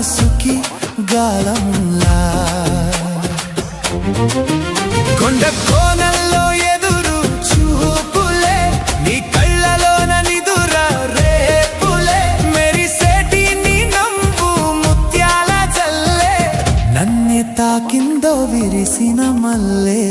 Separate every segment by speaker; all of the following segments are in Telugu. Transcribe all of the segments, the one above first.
Speaker 1: మనసుకి గాలంలా కొండ కోనల్లో ఎదురు చూపులే నీ కళ్ళలోన నిదుర రేపులే మెరిసేటి నీ నవ్వు ముత్యాల జల్లే నన్నే తాకిందో విరిసిన మల్లె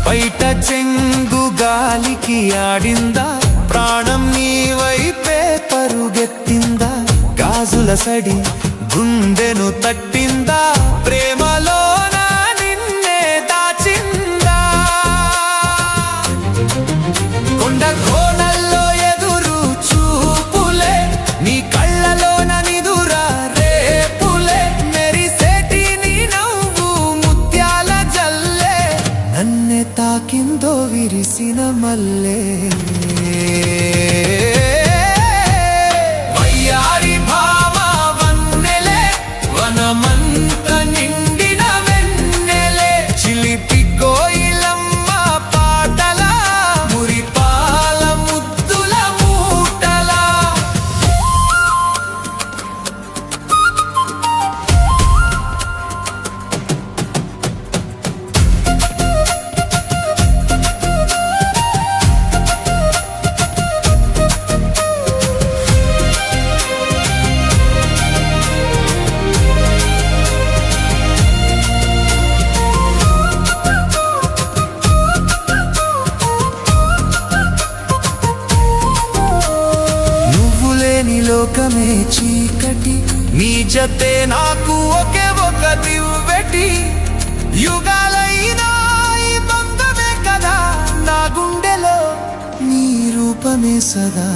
Speaker 1: బయట చెంగు గాలికి ఆడిందా ప్రాణం నీ వైపే పరుగెత్తిందా గాజుల సడి గుండెను తట్టిందా ప్రేమలోన నిన్నే దాచిందా కొండ కోనల్లో ఎదురు చూపులే నీ కళ్ళలోన నిదుర రేపులే మెరిసేటి నీ నవ్వు ముత్యాల జల్లే నన్నే తాకిందో విరిసిన మల్లె వయ్యారి భామ వన్నెలే వనమంత నిండిన వెన్నెలే చిలిపి కోయిలమ్మ పాటల మురిపాల ముద్దుల మూటల లోకమే చీకటి నీ జతే నాకు ఒకే ఒక దివ్వెటి యుగాలైనా ఈ బంధమే కదా నా గుండెలో నీ రూపమే సదా